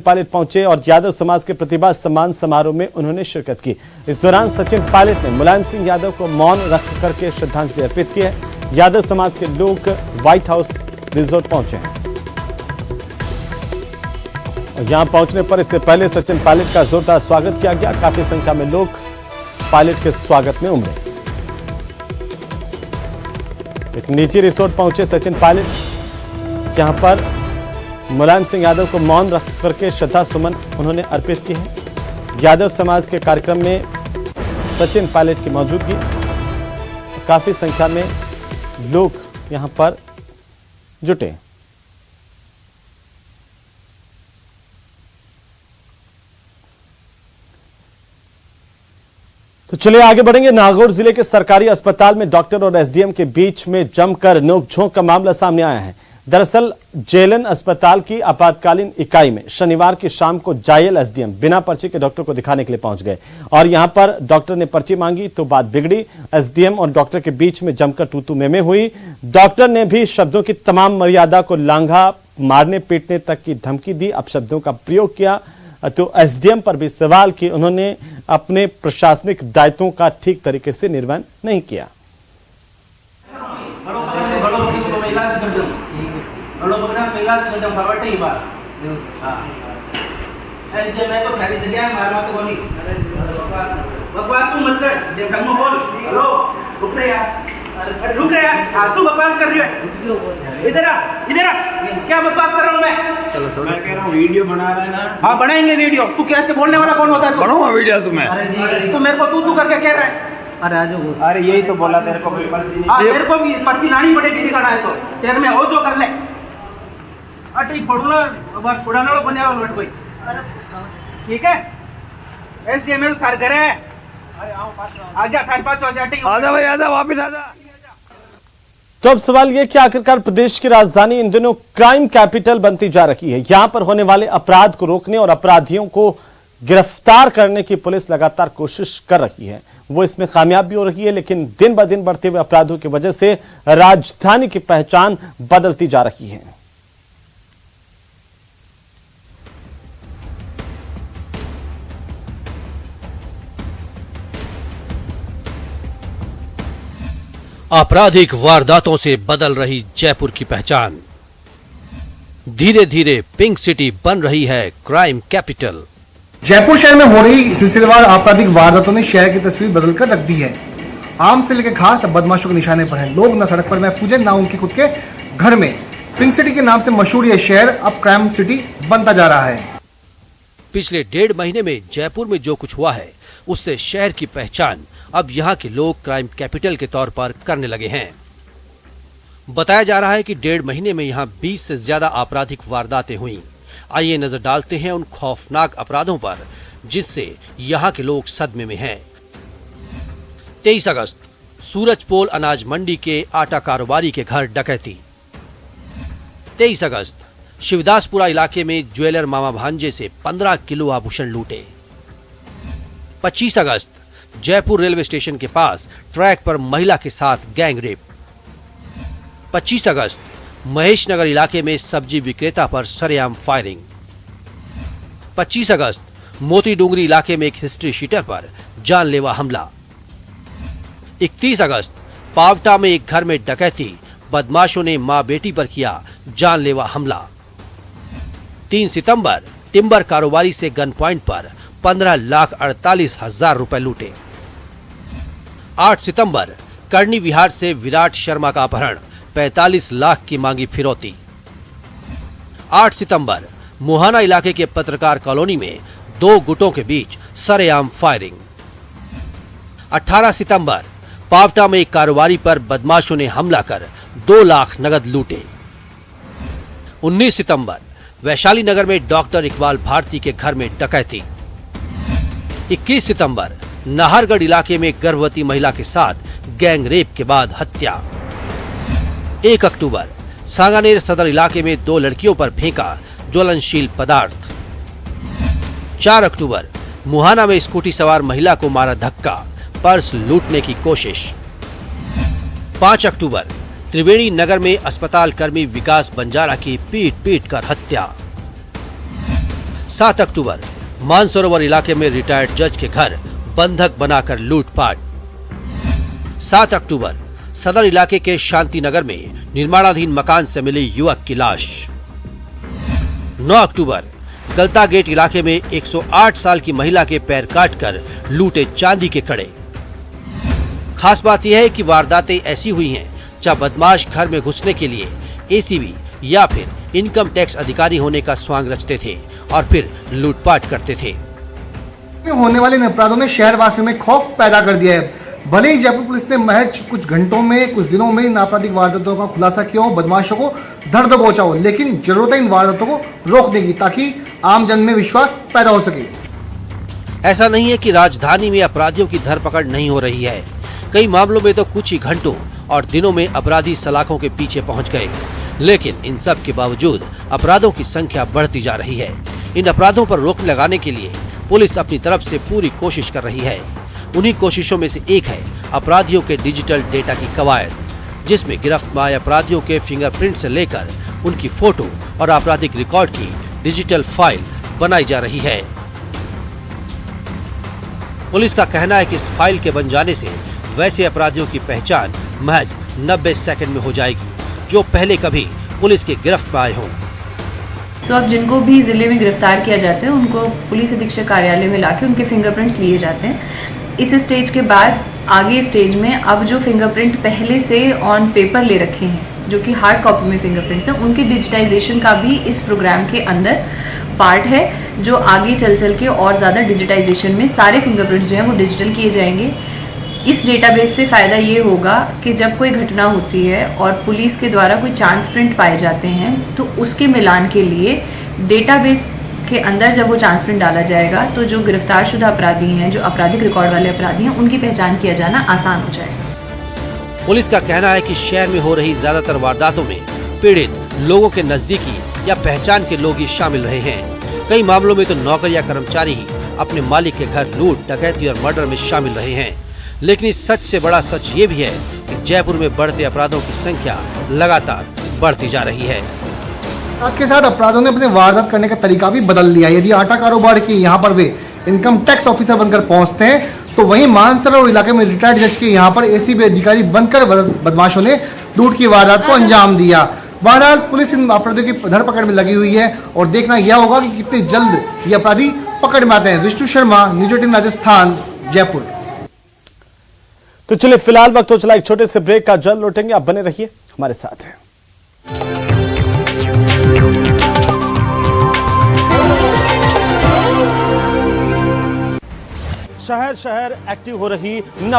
Pilot पहुंचे और यादव समाज के प्रतिभा सम्मान समारोह में उन्होंने शिरकत की। इस दौरान सचिन पायलट ने मुलायम सिंह यादव को मौन रख करके श्रद्धांजलि अर्पित की है। यादव समाज के लोग व्हाइट हाउस रिजॉर्ट पहुंचे हैं और यहां पहुंचने पर इससे पहले सचिन पायलट का जोरदार स्वागत किया गया। काफी संख्या में लोग पायलट के स्वागत में उमड़े। एक निजी रिसोर्ट पहुंचे सचिन पायलट। यहां पर मुलायम सिंह यादव को मौन रख करके श्रद्धा सुमन उन्होंने अर्पित की है। यादव समाज के कार्यक्रम में सचिन पायलट की मौजूदगी, काफी संख्या में लोग यहां पर जुटे। तो चलिए आगे बढ़ेंगे। नागौर जिले के सरकारी अस्पताल में डॉक्टर और एसडीएम के बीच में जमकर नोकझोंक का मामला सामने आया है। दरअसल जेएलएन अस्पताल की आपातकालीन इकाई में शनिवार की शाम को जायल एसडीएम बिना पर्ची के डॉक्टर को दिखाने के लिए पहुंच गए और यहां पर डॉक्टर ने पर्ची मांगी तो बात बिगड़ी। एसडीएम और डॉक्टर के बीच में जमकर तू-तू मैं-मैं हुई। डॉक्टर ने भी शब्दों की तमाम मर्यादा को लांघा, मारने पीटने तक की धमकी दी, अपशब्दों का प्रयोग किया। तो एसडीएम पर भी सवाल कि उन्होंने अपने प्रशासनिक दायित्वों का ठीक तरीके से निर्वहन नहीं किया। बकवास तू मत कर, बोल। हेलो, रुक रे यार, रुक रे यार, तू बकवास कर रही है। इधर आ, क्या बकवास कर रहा हूँ मैं? चलो मैं कह रहा हूँ वीडियो बना रहा है ना। हाँ बनाएंगे वीडियो। तू कैसे बोलने वाला कौन होता है? तू बनाऊंगा वीडियो तुम्हें। तू मेरे को तू करके कह रहा है? अरे आजो अरे यही तो बोला तेरे को। हाँ तेरे को भी पर्ची लानी पड़ेगी दिखाना है तो तेरे में हो जो कर ले। अटे फोड़ना अब छुड़ाने वाला बने वाला कोई। ठीक है एसडीएमएल सर घर है। आजा थार पास हो जा। आजा भाई आजा, वापस आजा। तो अब सवाल यह कि आखिरकार प्रदेश की राजधानी इन दिनों क्राइम कैपिटल बनती जा रही है। यहां पर होने वाले अपराध को रोकने और अपराधियों को गिरफ्तार करने की पुलिस लगातार कोशिश कर रही है। वो इसमें कामयाब भी हो रही है, लेकिन दिन ब दिन बढ़ते हुए अपराधों की वजह से राजधानी की पहचान बदलती जा रही है। आपराधिक वारदातों से बदल रही जयपुर की पहचान। धीरे धीरे पिंक सिटी बन रही है क्राइम कैपिटल। जयपुर शहर में हो रही सिलसिलेवार आपराधिक वारदातों ने शहर की तस्वीर बदलकर रख दी है। आम से लेकर खास बदमाशों के निशाने पर हैं। लोग न सड़क पर महफूज है, ना उनके खुद के घर में। पिंक सिटी के नाम से मशहूर यह शहर अब क्राइम सिटी बनता जा रहा है। पिछले 1.5 महीने में जयपुर में जो कुछ हुआ है उससे शहर की पहचान अब यहाँ के लोग क्राइम कैपिटल के तौर पर करने लगे हैं। बताया जा रहा है कि 1.5 महीने में यहाँ 20 से ज्यादा आपराधिक वारदातें हुई। आइए नजर डालते हैं उन खौफनाक अपराधों पर जिससे यहाँ के लोग सदमे में हैं। 23 अगस्त सूरजपोल अनाज मंडी के आटा कारोबारी के घर डकैती। 23 अगस्त शिवदासपुरा इलाके में ज्वेलर मामा भांजे से 15 किलो आभूषण लूटे। 25 अगस्त जयपुर रेलवे स्टेशन के पास ट्रैक पर महिला के साथ गैंग रेप। 25 अगस्त महेश नगर इलाके में सब्जी विक्रेता पर सरेआम फायरिंग। 25 अगस्त मोती डूंगरी इलाके में एक हिस्ट्री शीटर पर जानलेवा हमला। 31 अगस्त पावटा में एक घर में डकैती, बदमाशों ने मां बेटी पर किया जानलेवा हमला। 3 सितंबर टिम्बर कारोबारी से गन पॉइंट पर 15,48,000 रुपए लूटे। 8 सितंबर करनी विहार से विराट शर्मा का अपहरण, 45 लाख की मांगी फिरौती। 8 सितंबर मुहाना इलाके के पत्रकार कॉलोनी में 2 गुटों के बीच सरेआम फायरिंग। 18 सितंबर पावटा में एक कारोबारी पर बदमाशों ने हमला कर 2 लाख नगद लूटे। 19 सितंबर वैशाली नगर में डॉक्टर इकबाल भारती के घर में डकैती। 21 सितंबर नाहरगढ़ इलाके में गर्भवती महिला के साथ गैंग रेप के बाद हत्या। 1 अक्टूबर सांगानेर सदर इलाके में 2 लड़कियों पर फेंका ज्वलनशील पदार्थ। 4 अक्टूबर मुहाना में स्कूटी सवार महिला को मारा धक्का, पर्स लूटने की कोशिश। 5 अक्टूबर त्रिवेणी नगर में अस्पताल कर्मी विकास बंजारा की पीट पीट कर हत्या। 7 अक्टूबर मानसरोवर इलाके में रिटायर्ड जज के घर बंधक बनाकर लूटपाट। 7 अक्टूबर सदर इलाके के शांति नगर में निर्माणाधीन मकान से मिली युवक की लाश। 9 अक्टूबर गलता गेट इलाके में 108 साल की महिला के पैर काटकर लूटे चांदी के कड़े। खास बात यह है कि वारदातें ऐसी हुई हैं जहां बदमाश घर में घुसने के लिए एसीबी या फिर इनकम टैक्स अधिकारी होने का स्वांग रचते थे और फिर लूटपाट करते थे। होने वाले इन अपराधों ने शहरवासियों में खौफ पैदा कर दिया है। भले ही जयपुर पुलिस ने महज कुछ घंटों में, कुछ दिनों में इन आपराधिक वारदातों का खुलासा किया हो, बदमाशों को दर्द पहुंचा हो, लेकिन जरूरत है इन वारदातों को रोकने की ताकि आम जन में विश्वास पैदा हो सके। ऐसा नहीं है कि राजधानी में अपराधियों की धरपकड़ नहीं हो रही है। कई मामलों में तो कुछ ही घंटों और दिनों में अपराधी सलाखों के पीछे पहुंच गए, लेकिन इन सब के बावजूद अपराधों की संख्या बढ़ती जा रही है। इन अपराधों पर रोक लगाने के लिए पुलिस अपनी तरफ से पूरी कोशिश कर रही है। उन्हीं कोशिशों में से एक है अपराधियों के डिजिटल डेटा की कवायद, जिसमें गिरफ्त में आए अपराधियों के फिंगरप्रिंट से लेकर उनकी फोटो और आपराधिक रिकॉर्ड की डिजिटल फाइल बनाई जा रही है। पुलिस का कहना है कि इस फाइल के बन जाने से वैसे अपराधियों की पहचान महज 90 सेकंड में हो जाएगी जो पहले कभी पुलिस की गिरफ्त में आए हों। तो अब जिनको भी ज़िले में गिरफ्तार किया जाता है उनको पुलिस अधीक्षक कार्यालय में लाके उनके फिंगरप्रिंट्स लिए जाते हैं। इस स्टेज के बाद आगे स्टेज में अब जो फिंगरप्रिंट पहले से ऑन पेपर ले रखे हैं, जो कि हार्ड कॉपी में फिंगरप्रिंट्स हैं, उनके डिजिटाइजेशन का भी इस प्रोग्राम के अंदर पार्ट है, जो आगे चल के और ज़्यादा डिजिटाइजेशन में सारे फिंगरप्रिंट्स जो हैं वो डिजिटल किए जाएंगे। इस डेटाबेस से फ़ायदा ये होगा कि जब कोई घटना होती है और पुलिस के द्वारा कोई चांस प्रिंट पाए जाते हैं तो उसके मिलान के लिए डेटाबेस के अंदर जब वो चांस प्रिंट डाला जाएगा तो जो गिरफ्तारशुदा अपराधी हैं, जो आपराधिक रिकॉर्ड वाले अपराधी हैं, उनकी पहचान किया जाना आसान हो जाएगा। पुलिस का कहना है कि शहर में हो रही ज्यादातर वारदातों में पीड़ित लोगों के नजदीकी या पहचान के लोग ही शामिल रहे हैं। कई मामलों में तो नौकर या कर्मचारी ही अपने मालिक के घर लूट, डकैती और मर्डर में शामिल रहे हैं। लेकिन इस सच से बड़ा सच ये भी है कि जयपुर में बढ़ते अपराधों की संख्या लगातार बढ़ती जा रही है। साथ के साथ अपराधों ने अपने वारदात करने का तरीका भी बदल लिया। यदि आटा कारोबार की यहाँ पर वे इनकम टैक्स ऑफिसर बनकर पहुंचते हैं, तो वहीं मानसरोवर इलाके में रिटायर्ड जज के यहाँ पर एसीबी अधिकारी बनकर बदमाशों ने लूट की वारदात को अंजाम दिया। बहरहाल पुलिस इन अपराधियों की धरपकड़ में लगी हुई है और देखना यह होगा कि कितनी जल्द ये अपराधी पकड़ में आते हैं। विष्णु शर्मा, न्यूज़ 18 राजस्थान, जयपुर। तो चलिए फिलहाल वक्त हो चला एक छोटे से ब्रेक का। जल्द लौटेंगे, आप बने रहिए हमारे साथ हैं। शहर शहर एक्टिव हो रही